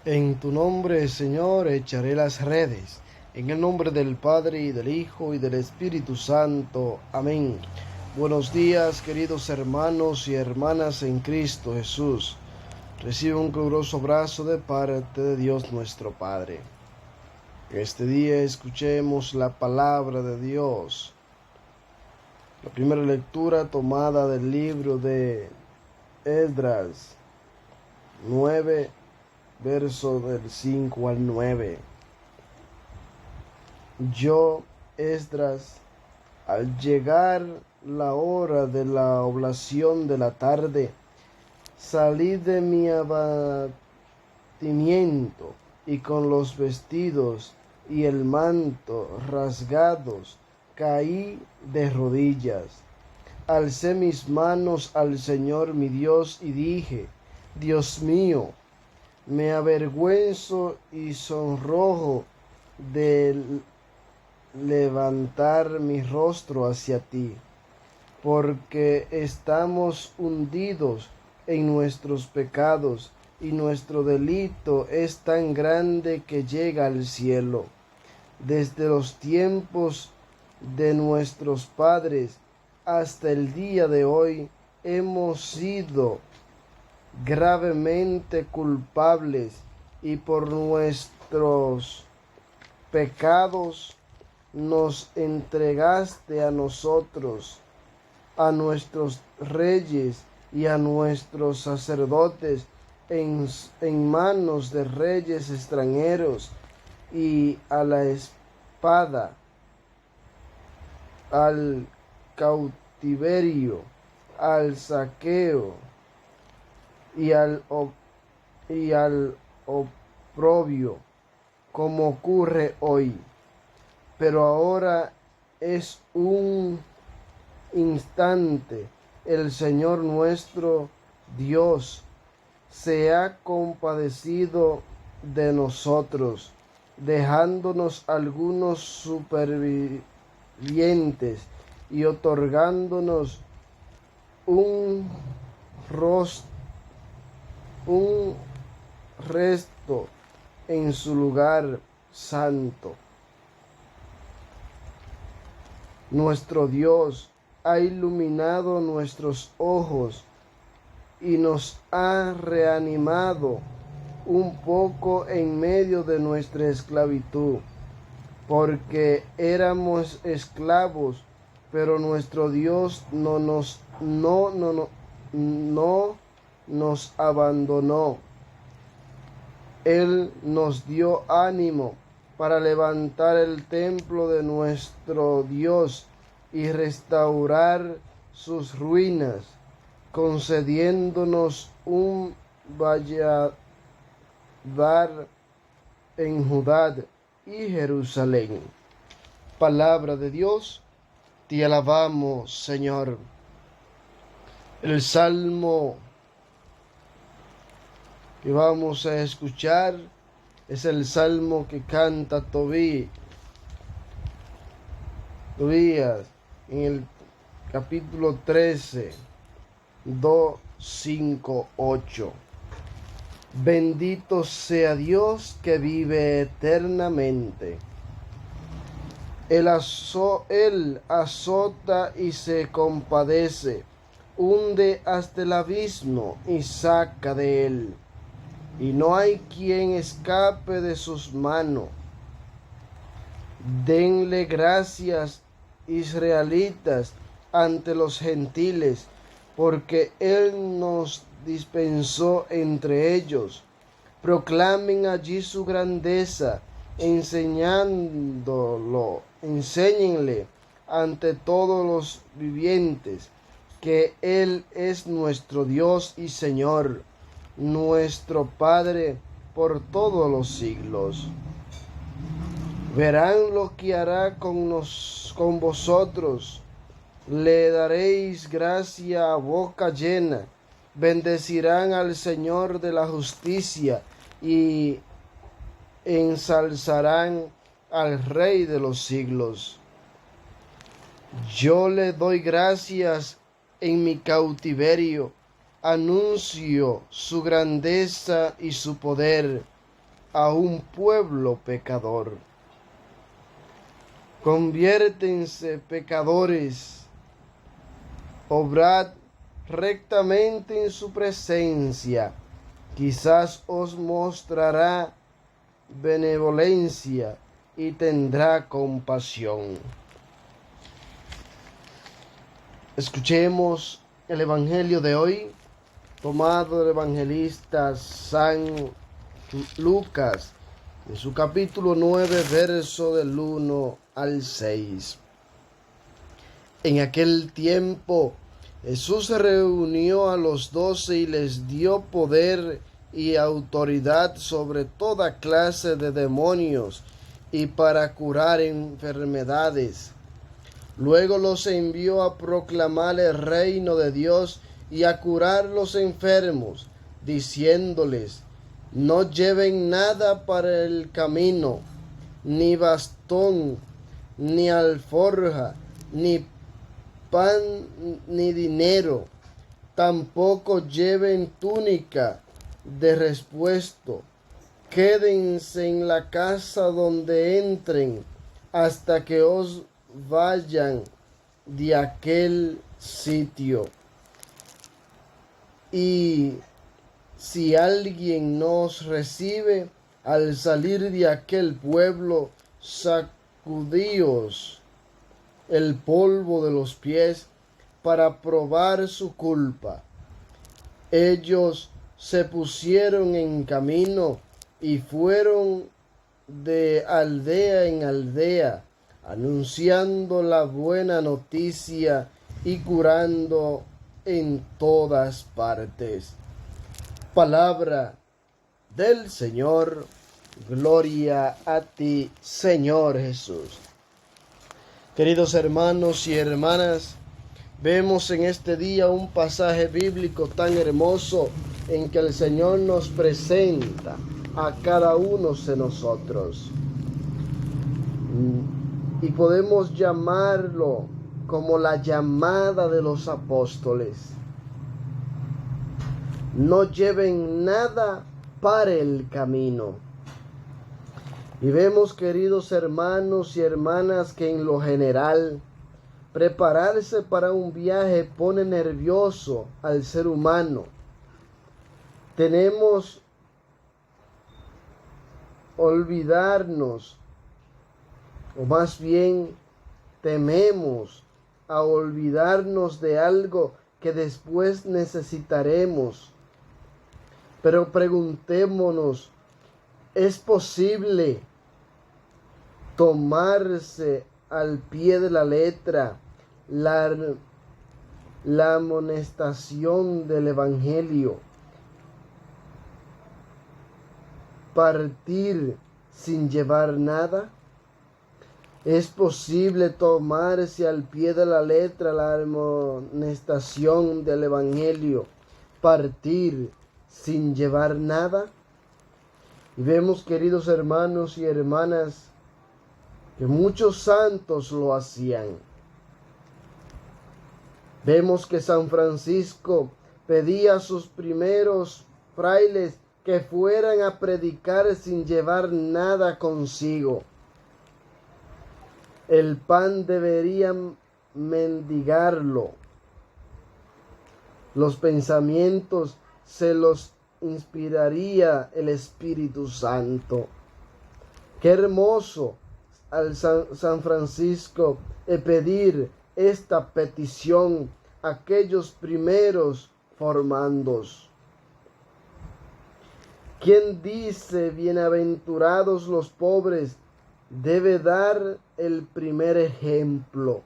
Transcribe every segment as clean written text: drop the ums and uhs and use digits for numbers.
En tu nombre, Señor, echaré las redes. En el nombre del Padre, y del Hijo, y del Espíritu Santo. Amén. Buenos días, queridos hermanos y hermanas en Cristo Jesús. Recibe un caluroso abrazo de parte de Dios nuestro Padre. En este día escuchemos la palabra de Dios. La primera lectura tomada del libro de Esdras 9, verso del 5 al 9. Yo, Esdras, al llegar la hora de la oblación de la tarde, salí de mi abatimiento y con los vestidos y el manto rasgados caí de rodillas. Alcé mis manos al Señor mi Dios y dije: Dios mío, me avergüenzo y sonrojo de levantar mi rostro hacia ti, porque estamos hundidos en nuestros pecados y nuestro delito es tan grande que llega al cielo. Desde los tiempos de nuestros padres hasta el día de hoy hemos sido gravemente culpables y por nuestros pecados nos entregaste a nosotros, a nuestros reyes y a nuestros sacerdotes en manos de reyes extranjeros y a la espada, al cautiverio, al saqueo y al oprobio, como ocurre hoy. Pero ahora es un instante. El Señor nuestro Dios se ha compadecido de nosotros, dejándonos algunos supervivientes y otorgándonos un resto en su lugar santo. Nuestro Dios ha iluminado nuestros ojos y nos ha reanimado un poco en medio de nuestra esclavitud, porque éramos esclavos, pero nuestro Dios no nos abandonó. Él nos dio ánimo para levantar el templo de nuestro Dios y restaurar sus ruinas, concediéndonos un valladar en Judá y Jerusalén. Palabra de Dios, te alabamos, Señor. El salmo que vamos a escuchar es el salmo que canta Tobías en el capítulo 13, 2, 5, 8. Bendito sea Dios que vive eternamente. Él azota y se compadece, hunde hasta el abismo y saca de él. Y no hay quien escape de sus manos. Denle gracias, israelitas, ante los gentiles, porque Él nos dispensó entre ellos. Proclamen allí su grandeza, enséñenle ante todos los vivientes, que Él es nuestro Dios y Señor, nuestro Padre por todos los siglos. Verán lo que hará con vosotros. Le daréis gracia a boca llena. Bendecirán al Señor de la justicia y ensalzarán al Rey de los siglos. Yo le doy gracias en mi cautiverio. Anuncio su grandeza y su poder. a un pueblo pecador. Conviértense, pecadores, obrad rectamente en su presencia, quizás os mostrará benevolencia y tendrá compasión. Escuchemos el Evangelio de hoy, tomado del evangelista San Lucas, en su capítulo 9, verso del 1 al 6. En aquel tiempo, Jesús reunió a los 12 y les dio poder y autoridad sobre toda clase de demonios y para curar enfermedades. Luego los envió a proclamar el reino de Dios y a curar los enfermos, diciéndoles: no lleven nada para el camino, ni bastón, ni alforja, ni pan, ni dinero. Tampoco lleven túnica de repuesto. Quédense en la casa donde entren hasta que os vayan de aquel sitio. Y si alguien nos recibe al salir de aquel pueblo, sacudíos el polvo de los pies para probar su culpa. Ellos se pusieron en camino y fueron de aldea en aldea, anunciando la buena noticia y curando en todas partes. Palabra del Señor. Gloria a ti, Señor Jesús. Queridos hermanos y hermanas, vemos en este día un pasaje bíblico tan hermoso en que el Señor nos presenta a cada uno de nosotros. Y podemos llamarlo como la llamada de los apóstoles. No lleven nada para el camino. Y vemos, queridos hermanos y hermanas, que en lo general, prepararse para un viaje pone nervioso al ser humano. Tenemos olvidarnos, o más bien tememos a olvidarnos de algo que después necesitaremos. Pero preguntémonos, ¿es posible tomarse al pie de la letra la amonestación del Evangelio? ¿Partir sin llevar nada? ¿Es posible tomarse al pie de la letra la amonestación del Evangelio? ¿Partir sin llevar nada? Y vemos, queridos hermanos y hermanas, que muchos santos lo hacían. Vemos que San Francisco pedía a sus primeros frailes que fueran a predicar sin llevar nada consigo. El pan deberían mendigarlo. Los pensamientos se los inspiraría el Espíritu Santo. Qué hermoso al San Francisco pedir esta petición a aquellos primeros formandos. Quien dice bienaventurados los pobres debe dar el primer ejemplo.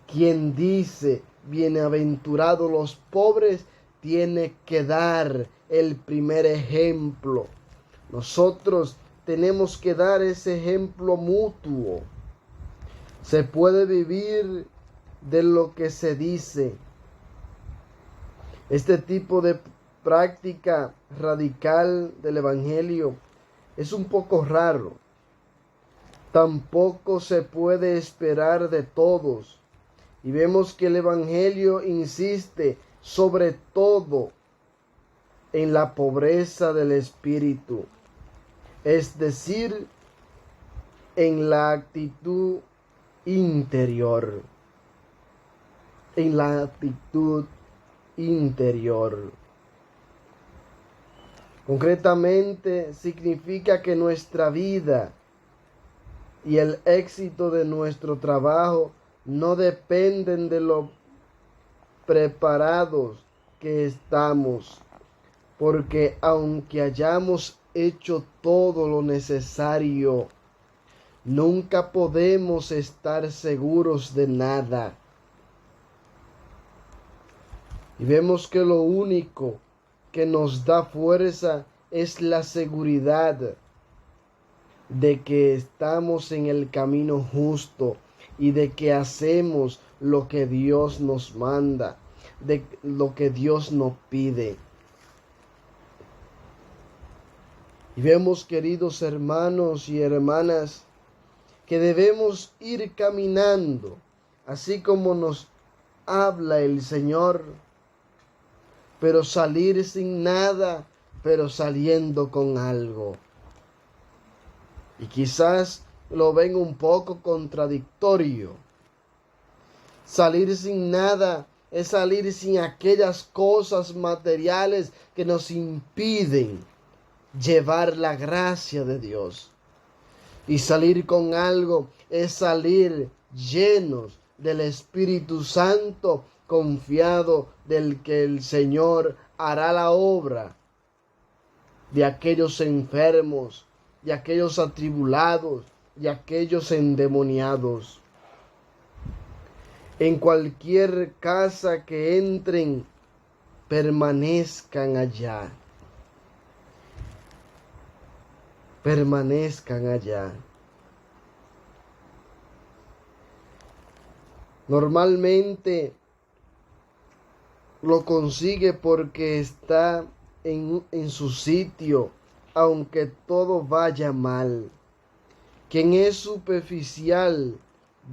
Quien dice bienaventurados los pobres tiene que dar el primer ejemplo. Nosotros tenemos que dar ese ejemplo mutuo. Se puede vivir de lo que se dice. Este tipo de práctica radical del Evangelio es un poco raro. Tampoco se puede esperar de todos. Y vemos que el Evangelio insiste sobre todo en la pobreza del espíritu. es decir, en la actitud interior, en la actitud interior. Concretamente, significa que nuestra vida y el éxito de nuestro trabajo no dependen de lo preparados que estamos, porque aunque hayamos hecho todo lo necesario, nunca podemos estar seguros de nada. Y vemos que lo único que nos da fuerza es la seguridad de que estamos en el camino justo y de que hacemos lo que Dios nos manda, de lo que Dios nos pide. Y vemos, queridos hermanos y hermanas, que debemos ir caminando, así como nos habla el Señor, pero salir sin nada, pero saliendo con algo. Y quizás lo ven un poco contradictorio. Salir sin nada es salir sin aquellas cosas materiales que nos impiden llevar la gracia de Dios. Y salir con algo es salir llenos del Espíritu Santo, confiado del que el Señor hará la obra de aquellos enfermos, de aquellos atribulados, de aquellos endemoniados. En cualquier casa que entren, permanezcan allá. Permanezcan allá. Normalmente lo consigue porque está en su sitio, aunque todo vaya mal. Quien es superficial,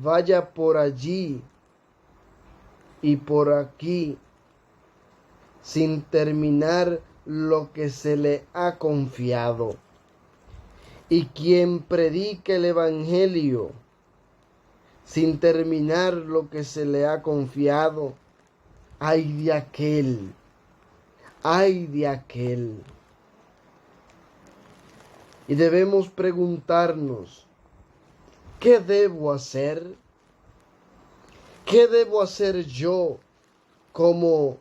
vaya por allí y por aquí, sin terminar lo que se le ha confiado. Y quien predique el Evangelio, sin terminar lo que se le ha confiado, ay de aquel, ay de aquel. Y debemos preguntarnos, ¿qué debo hacer? ¿Qué debo hacer yo como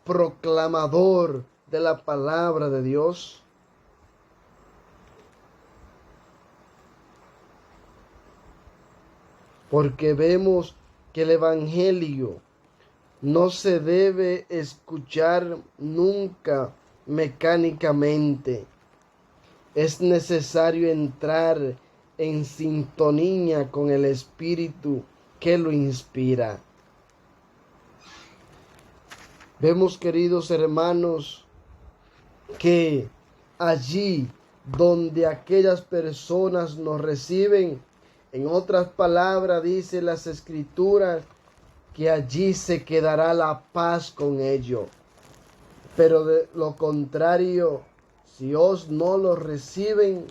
proclamador de la palabra de Dios? Porque vemos que el Evangelio no se debe escuchar nunca mecánicamente. Es necesario entrar en sintonía con el Espíritu que lo inspira. Vemos, queridos hermanos, que allí donde aquellas personas nos reciben, en otras palabras dice las Escrituras, que allí se quedará la paz con ellos. Pero de lo contrario, si os no lo reciben,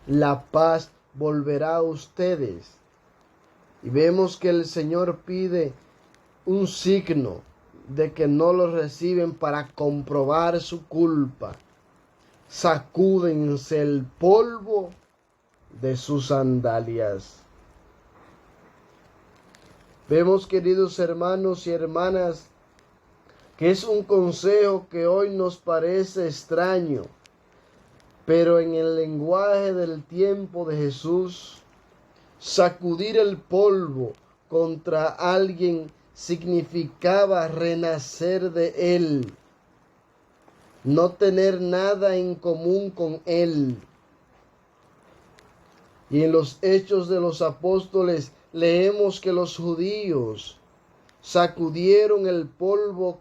la paz volverá a ustedes. Y vemos que el Señor pide un signo de que no lo reciben para comprobar su culpa. Sacúdense el polvo de sus sandalias. Vemos, queridos hermanos y hermanas, que es un consejo que hoy nos parece extraño, pero en el lenguaje del tiempo de Jesús, sacudir el polvo contra alguien significaba renacer de él, no tener nada en común con él. Y en los Hechos de los Apóstoles leemos que los judíos sacudieron el polvo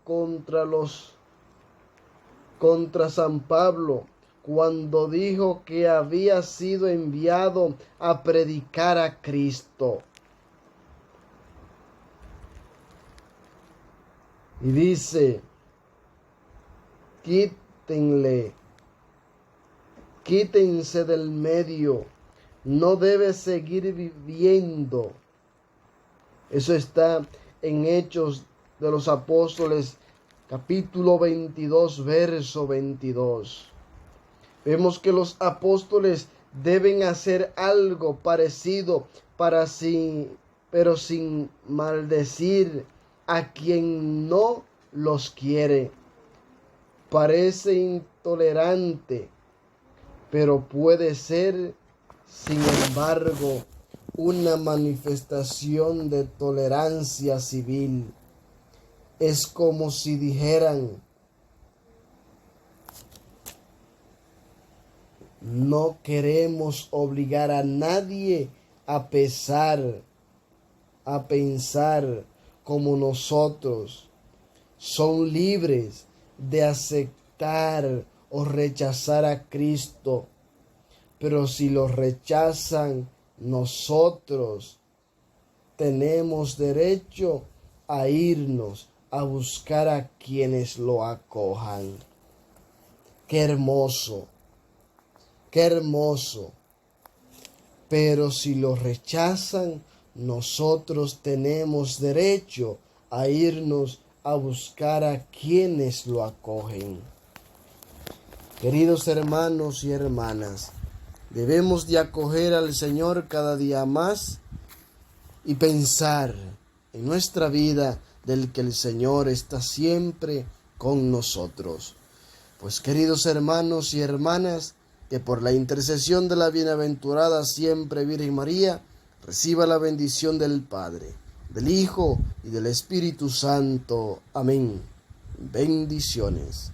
contra San Pablo cuando dijo que había sido enviado a predicar a Cristo. Y dice, quítense del medio. No debe seguir viviendo. Eso está en Hechos de los Apóstoles, capítulo 22, verso 22. Vemos que los apóstoles deben hacer algo parecido pero sin maldecir a quien no los quiere. Parece intolerante, pero puede ser, sin embargo, una manifestación de tolerancia civil. Es como si dijeran: no queremos obligar a nadie a pensar como nosotros. Son libres de aceptar o rechazar a Cristo, pero si lo rechazan, nosotros tenemos derecho a irnos a buscar a quienes lo acojan. ¡Qué hermoso! ¡Qué hermoso! Pero si lo rechazan, nosotros tenemos derecho a irnos a buscar a quienes lo acogen. Queridos hermanos y hermanas, debemos de acoger al Señor cada día más y pensar en nuestra vida del que el Señor está siempre con nosotros. Pues queridos hermanos y hermanas, que por la intercesión de la bienaventurada siempre Virgen María, reciba la bendición del Padre, del Hijo y del Espíritu Santo. Amén. Bendiciones.